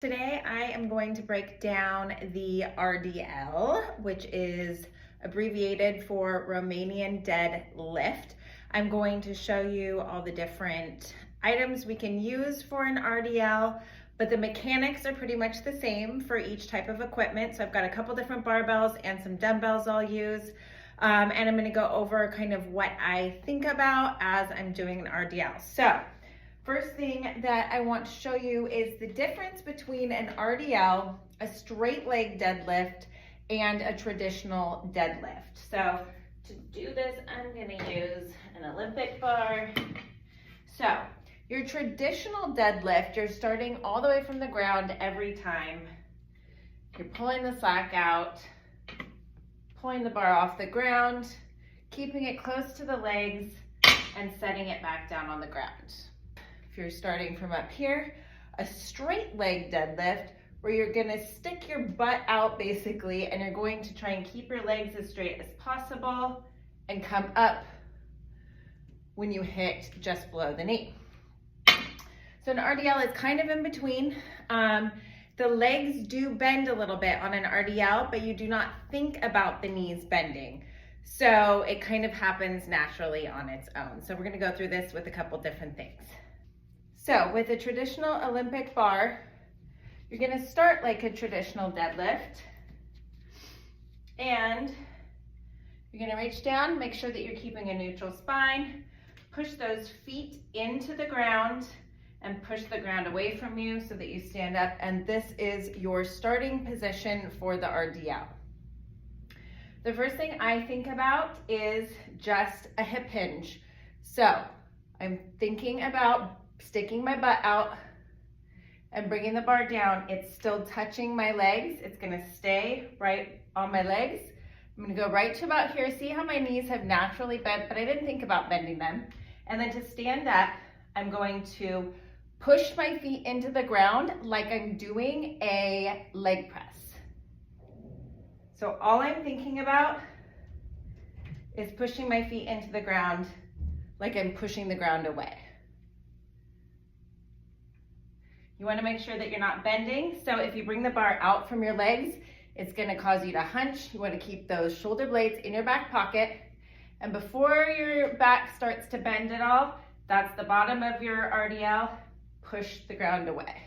Today I am going to break down the RDL, which is abbreviated for Romanian deadlift. I'm going to show you all the different items we can use for an RDL, but the mechanics are pretty much the same for each type of equipment. So I've got a couple different barbells and some dumbbells I'll use. And I'm going to go over kind of what I think about as I'm doing an RDL. So first thing that I want to show you is the difference between an RDL, a straight leg deadlift, and a traditional deadlift. So to do this, I'm going to use an Olympic bar. So your traditional deadlift, you're starting all the way from the ground every time. You're pulling the slack out, pulling the bar off the ground, keeping it close to the legs, and setting it back down on the ground. If you're starting from up here, a straight leg deadlift where you're gonna stick your butt out basically, and you're going to try and keep your legs as straight as possible and come up when you hit just below the knee. So an RDL is kind of in between. The legs do bend a little bit on an RDL, but you do not think about the knees bending. So it kind of happens naturally on its own. So we're gonna go through this with a couple different things. So with a traditional Olympic bar, you're gonna start like a traditional deadlift. And you're gonna reach down, make sure that you're keeping a neutral spine, push those feet into the ground, and push the ground away from you so that you stand up. And this is your starting position for the RDL. The first thing I think about is just a hip hinge. So I'm thinking about sticking my butt out and bringing the bar down. It's still touching my legs. It's gonna stay right on my legs. I'm gonna go right to about here. See how my knees have naturally bent, but I didn't think about bending them. And then to stand up, I'm going to push my feet into the ground like I'm doing a leg press. So all I'm thinking about is pushing my feet into the ground like I'm pushing the ground away. You want to make sure that you're not bending. So if you bring the bar out from your legs, it's going to cause you to hunch. You want to keep those shoulder blades in your back pocket. And before your back starts to bend at all, that's the bottom of your RDL. Push the ground away.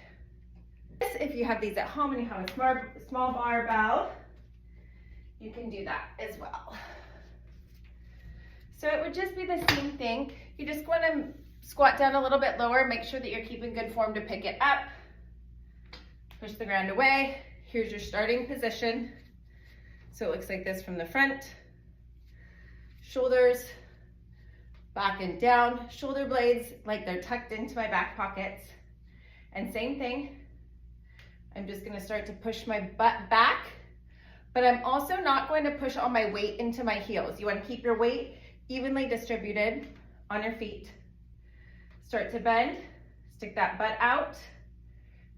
If you have these at home and you have a small barbell, you can do that as well. So it would just be the same thing. You just want to squat down a little bit lower, make sure that you're keeping good form to pick it up. Push the ground away. Here's your starting position. So it looks like this from the front. Shoulders back and down, shoulder blades like they're tucked into my back pockets. And same thing, I'm just gonna start to push my butt back, but I'm also not going to push all my weight into my heels. You wanna keep your weight evenly distributed on your feet. Start to bend, stick that butt out.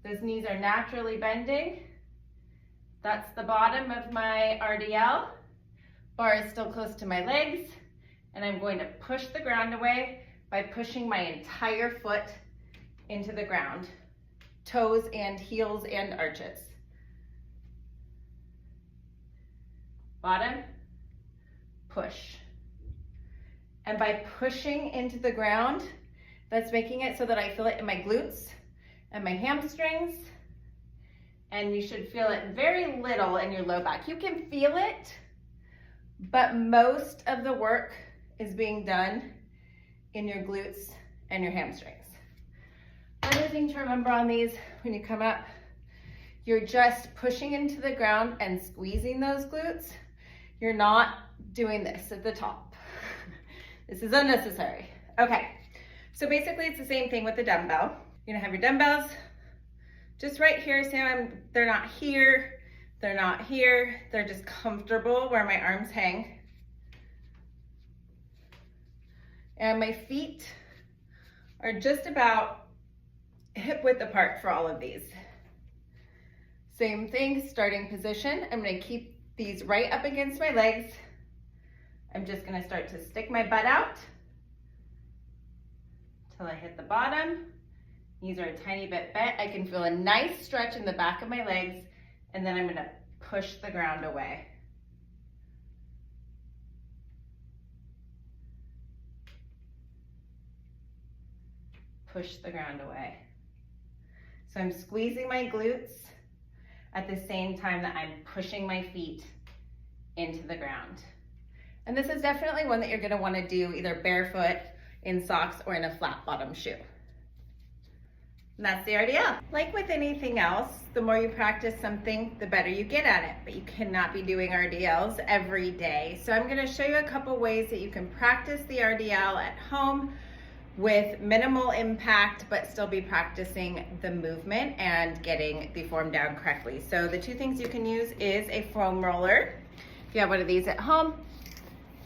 Those knees are naturally bending. That's the bottom of my RDL. Bar is still close to my legs. And I'm going to push the ground away by pushing my entire foot into the ground. Toes and heels and arches. Bottom, push. And by pushing into the ground, that's making it so that I feel it in my glutes and my hamstrings. And you should feel it very little in your low back. You can feel it, but most of the work is being done in your glutes and your hamstrings. Another thing to remember on these, when you come up, you're just pushing into the ground and squeezing those glutes. You're not doing this at the top. This is unnecessary. Okay, so basically it's the same thing with the dumbbell. You're gonna have your dumbbells just right here. See how they're not here, they're not here. They're just comfortable where my arms hang. And my feet are just about hip width apart for all of these. Same thing, starting position. I'm gonna keep these right up against my legs. I'm just gonna start to stick my butt out till I hit the bottom Knees are a tiny bit bent. I can feel a nice stretch in the back of my legs, and then I'm gonna push the ground away. Push the ground away. So I'm squeezing my glutes at the same time that I'm pushing my feet into the ground. And this is definitely one that you're gonna wanna do either barefoot, in socks, or in a flat bottom shoe. And that's the RDL. Like with anything else, the more you practice something, the better you get at it, but you cannot be doing RDLs every day. So I'm gonna show you a couple ways that you can practice the RDL at home with minimal impact, but still be practicing the movement and getting the form down correctly. So the two things you can use is a foam roller. If you have one of these at home,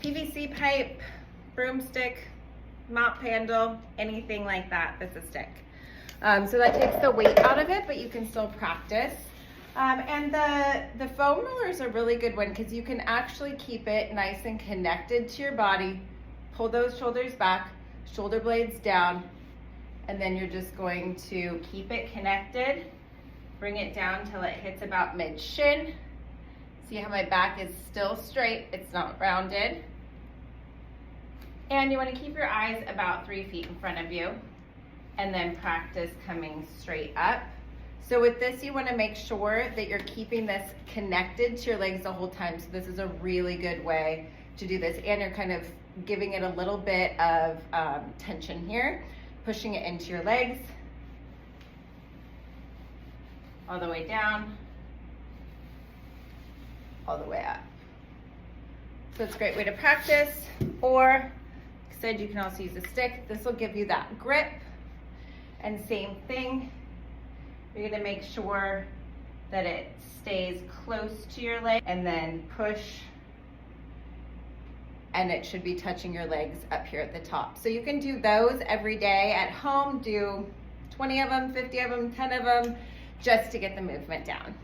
PVC pipe, broomstick, mop handle, anything like that that's a stick. So that takes the weight out of it, but you can still practice. And the foam roller is a really good one because you can actually keep it nice and connected to your body. Pull those shoulders back, shoulder blades down, and then you're just going to keep it connected. Bring it down till it hits about mid-shin. See how my back is still straight, it's not rounded. And you want to keep your eyes about 3 feet in front of you, and then practice coming straight up. So with this, you want to make sure that you're keeping this connected to your legs the whole time. So this is a really good way to do this, and you're kind of giving it a little bit of tension here, pushing it into your legs, all the way down, all the way up. So it's a great way to practice, or like I said, you can also use a stick. This will give you that grip, and same thing, you're gonna make sure that it stays close to your leg, and then push, and it should be touching your legs up here at the top. So you can do those every day at home. Do 20 of them, 50 of them, 10 of them, just to get the movement down.